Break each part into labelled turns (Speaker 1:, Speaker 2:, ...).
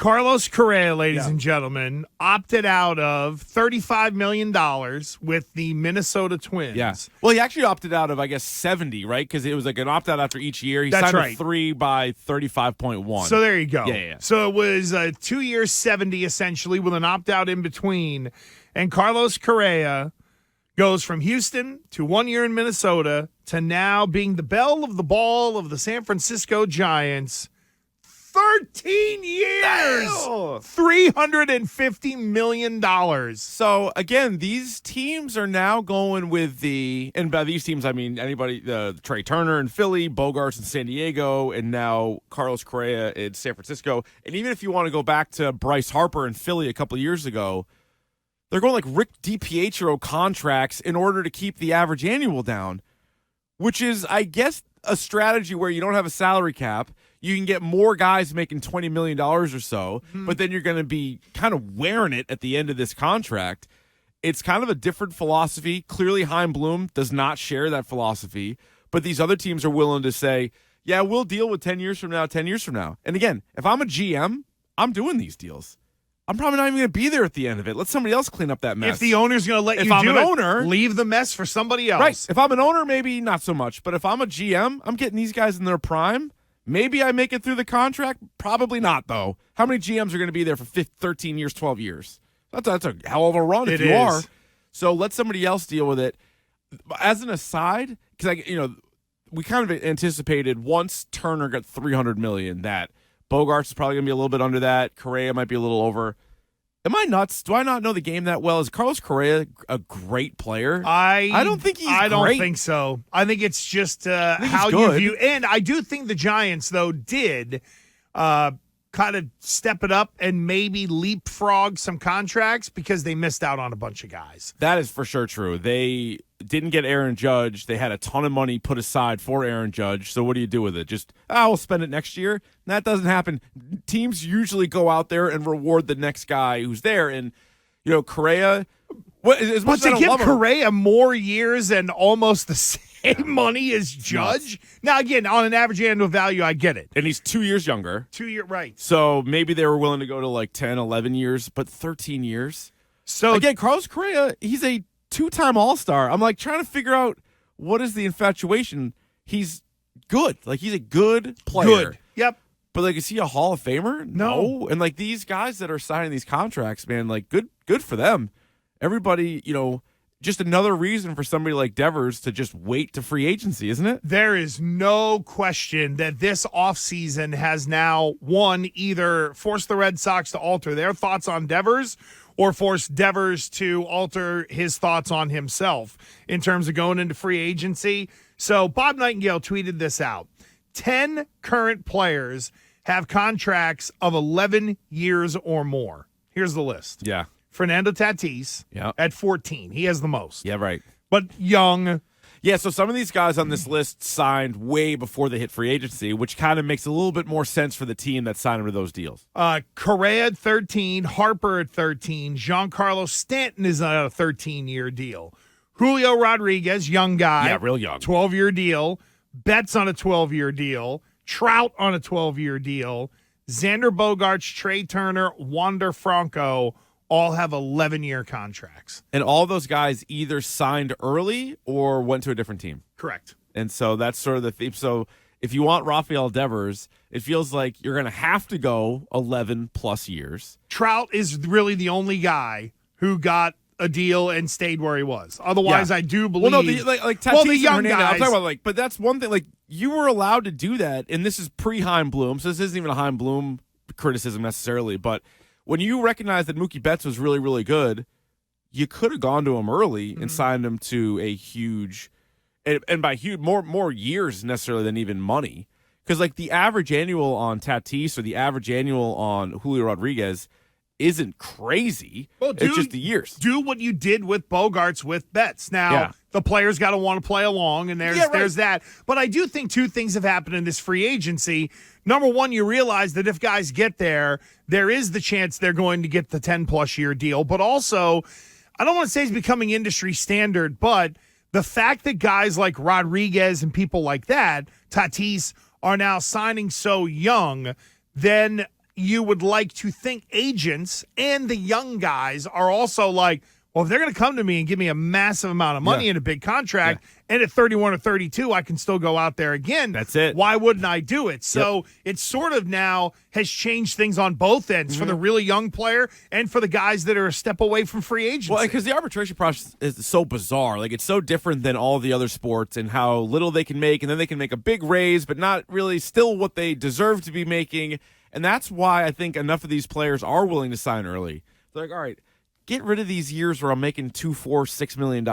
Speaker 1: Carlos Correa, ladies and gentlemen, opted out of $35 million with the Minnesota Twins.
Speaker 2: Yeah. Well, he actually opted out of, I guess, 70, right? Because it was like an opt-out after each year. He
Speaker 1: That's
Speaker 2: signed
Speaker 1: right.
Speaker 2: a 3 by 35.1.
Speaker 1: So there you go.
Speaker 2: Yeah.
Speaker 1: So it was 2 years, 70, essentially, with an opt-out in between. And Carlos Correa goes from Houston to 1 year in Minnesota to now being the belle of the ball of the San Francisco Giants. 13 years, $350 million.
Speaker 2: So, again, these teams are now going with and by these teams, I mean anybody, Trey Turner in Philly, Bogaerts in San Diego, and now Carlos Correa in San Francisco. And even if you want to go back to Bryce Harper in Philly a couple of years ago, they're going like Rick DiPietro contracts in order to keep the average annual down, which is, I guess, a strategy where you don't have a salary cap. You can get more guys making $20 million or so, but then you're going to be kind of wearing it at the end of this contract. It's kind of a different philosophy. Clearly, Chaim Bloom does not share that philosophy, but these other teams are willing to say, yeah, we'll deal with 10 years from now, 10 years from now. And again, if I'm a GM, I'm doing these deals. I'm probably not even going to be there at the end of it. Let somebody else clean up that mess.
Speaker 1: If the owner's going to let you do it, leave the mess for somebody else.
Speaker 2: Right. If I'm an owner, maybe not so much. But if I'm a GM, I'm getting these guys in their prime. Maybe I make it through the contract. Probably not, though. How many GMs are going to be there for 13 years, 12 years? That's a hell of a run if you are. So let somebody else deal with it. As an aside, because we kind of anticipated once Turner got $300 million that Bogaerts is probably going to be a little bit under that. Correa might be a little over. Am I nuts? Do I not know the game that well? Is Carlos Correa a great player?
Speaker 1: I
Speaker 2: don't think he's
Speaker 1: I don't
Speaker 2: great.
Speaker 1: think so. I think it's just how
Speaker 2: you
Speaker 1: view. And I do think the Giants, though, did kind of step it up and maybe leapfrog some contracts because they missed out on a bunch of guys.
Speaker 2: That is for sure true. They didn't get Aaron Judge. They had a ton of money put aside for Aaron Judge. So what do you do with it? Just, we'll spend it next year? That doesn't happen. Teams usually go out there and reward the next guy who's there. And, Correa,
Speaker 1: but to give Correa more years and almost the same money as Judge? Now, again, on an average annual value, I get it.
Speaker 2: And he's 2 years younger.
Speaker 1: 2 year, right.
Speaker 2: So maybe they were willing to go to like 10, 11 years, but 13 years. So again, Carlos Correa, he's a two-time All-Star. I'm like trying to figure out what is the infatuation. He's good. Like he's a good player.
Speaker 1: Good. Yep.
Speaker 2: But like, is he a Hall of Famer?
Speaker 1: No.
Speaker 2: And like these guys that are signing these contracts, man, like good for them. Everybody, just another reason for somebody like Devers to just wait to free agency, isn't it?
Speaker 1: There is no question that this offseason has now, either forced the Red Sox to alter their thoughts on Devers or forced Devers to alter his thoughts on himself in terms of going into free agency. So Bob Nightingale tweeted this out. 10 current players have contracts of 11 years or more. Here's the list.
Speaker 2: Yeah.
Speaker 1: Fernando Tatis at 14. He has the most.
Speaker 2: Yeah, right.
Speaker 1: But young.
Speaker 2: Yeah, so some of these guys on this list signed way before they hit free agency, which kind of makes a little bit more sense for the team that signed them to those deals.
Speaker 1: Correa at 13, Harper at 13, Giancarlo Stanton is on a 13-year deal. Julio Rodriguez, young guy.
Speaker 2: Yeah, real young.
Speaker 1: 12-year deal. Betts on a 12-year deal. Trout on a 12-year deal. Xander Bogaerts, Trey Turner, Wander Franco all have 11-year contracts.
Speaker 2: And all those guys either signed early or went to a different team.
Speaker 1: Correct.
Speaker 2: And so that's sort of the theme. So if you want Rafael Devers, it feels like you're going to have to go 11-plus years.
Speaker 1: Trout is really the only guy who got a deal and stayed where he was. Otherwise, I do believe.
Speaker 2: Well, no, Tatis
Speaker 1: the young
Speaker 2: and Hernandez,
Speaker 1: guys.
Speaker 2: I'm talking about but that's one thing. Like you were allowed to do that, and this is pre-Chaim Bloom, so this isn't even a Chaim Bloom criticism necessarily. But when you recognize that Mookie Betts was really, really good, you could have gone to him early and signed him to a huge, and by huge more years necessarily than even money, because like the average annual on Tatis or the average annual on Julio Rodriguez isn't crazy. Well, it's just the years.
Speaker 1: Do what you did with Bogaerts with Betts. Now, the players got to want to play along, and there's that. But I do think two things have happened in this free agency. Number one, you realize that if guys get there is the chance they're going to get the 10-plus year deal. But also, I don't want to say it's becoming industry standard, but the fact that guys like Rodriguez and people like that, Tatis, are now signing so young, then you would like to think agents and the young guys are also like, well, if they're going to come to me and give me a massive amount of money in a big contract, and at 31 or 32, I can still go out there again.
Speaker 2: That's it.
Speaker 1: Why wouldn't I do it? So it sort of now has changed things on both ends for the really young player and for the guys that are a step away from free agency.
Speaker 2: Well, because the arbitration process is so bizarre. Like, it's so different than all the other sports and how little they can make, and then they can make a big raise, but not really still what they deserve to be making. And that's why I think enough of these players are willing to sign early. They're like, all right, get rid of these years where I'm making $2, $4, $6 million,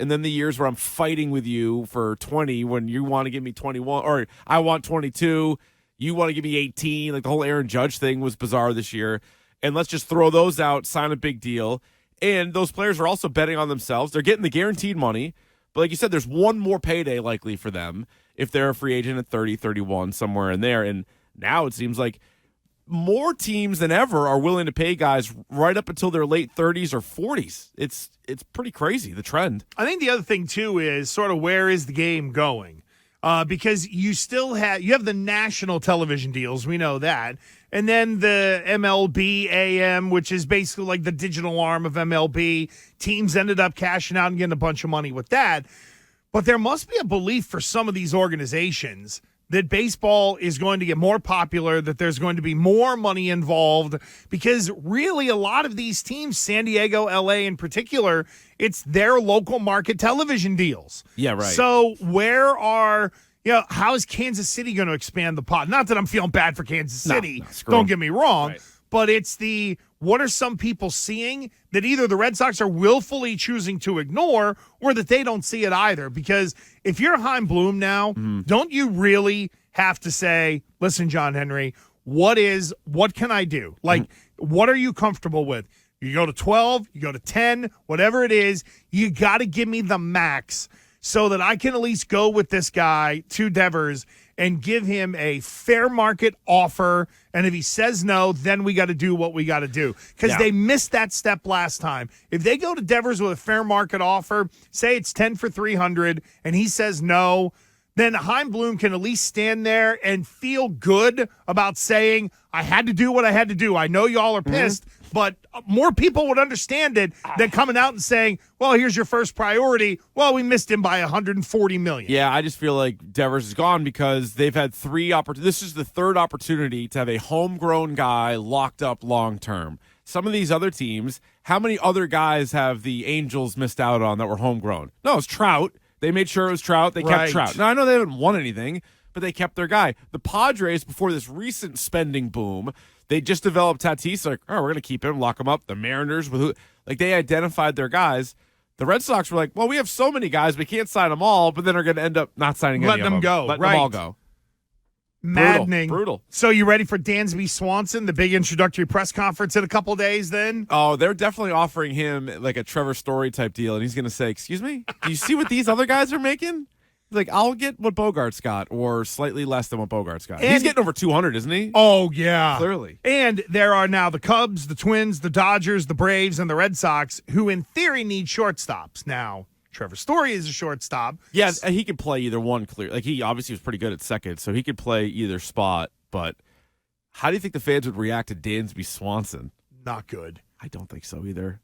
Speaker 2: and then the years where I'm fighting with you for 20 when you want to give me 21, or I want 22, you want to give me 18. Like, the whole Aaron Judge thing was bizarre this year. And let's just throw those out, sign a big deal. And those players are also betting on themselves. They're getting the guaranteed money. But like you said, there's one more payday likely for them if they're a free agent at 30, 31, somewhere in there. And now it seems like more teams than ever are willing to pay guys right up until their late 30s or 40s. It's pretty crazy, the trend.
Speaker 1: I think the other thing, too, is sort of where is the game going? Because you still have the national television deals. We know that. And then the MLB AM, which is basically like the digital arm of MLB. Teams ended up cashing out and getting a bunch of money with that. But there must be a belief for some of these organizations that baseball is going to get more popular, that there's going to be more money involved, because really a lot of these teams, San Diego, LA in particular, it's their local market television deals.
Speaker 2: Yeah, right.
Speaker 1: So how is Kansas City going to expand the pot? Not that I'm feeling bad for Kansas City, don't get me wrong, but it's what are some people seeing that either the Red Sox are willfully choosing to ignore or that they don't see it either? Because if you're Chaim Bloom now, don't you really have to say, listen, John Henry, what can I do? Like, what are you comfortable with? You go to 12, you go to 10, whatever it is, you got to give me the max so that I can at least go with this guy to Devers and give him a fair market offer. And if he says no, then we got to do what we got to do. Because they missed that step last time. If they go to Devers with a fair market offer, say it's 10 for 300, and he says no, then Chaim Bloom can at least stand there and feel good about saying, I had to do what I had to do. I know y'all are pissed, but more people would understand it than coming out and saying, well, here's your first priority. Well, we missed him by $140 million.
Speaker 2: Yeah, I just feel like Devers is gone because they've had 3 opportunities. This is the 3rd opportunity to have a homegrown guy locked up long term. Some of these other teams, how many other guys have the Angels missed out on that were homegrown? No, it's Trout. They made sure it was Trout. They kept Trout. Now, I know they haven't won anything, but they kept their guy. The Padres, before this recent spending boom, they just developed Tatis. Like, oh, we're going to keep him, lock him up. The Mariners, they identified their guys. The Red Sox were like, well, we have so many guys, we can't sign them all, but then are going to end up not signing any of them. Letting them all go.
Speaker 1: Maddening.
Speaker 2: Brutal.
Speaker 1: So you ready for Dansby Swanson, the big introductory press conference in a couple days then?
Speaker 2: Oh, they're definitely offering him like a Trevor Story type deal, and he's going to say, excuse me, do you see what these other guys are making? He's like, I'll get what Bogaerts got or slightly less than what Bogaerts got. And he's getting over 200, isn't he?
Speaker 1: Oh, yeah.
Speaker 2: Clearly.
Speaker 1: And there are now the Cubs, the Twins, the Dodgers, the Braves, and the Red Sox who in theory need shortstops. Now, Trevor Story is a shortstop.
Speaker 2: Yeah, he could play either one clear. Like, he obviously was pretty good at second, so he could play either spot. But how do you think the fans would react to Dansby Swanson?
Speaker 1: Not good.
Speaker 2: I don't think so either.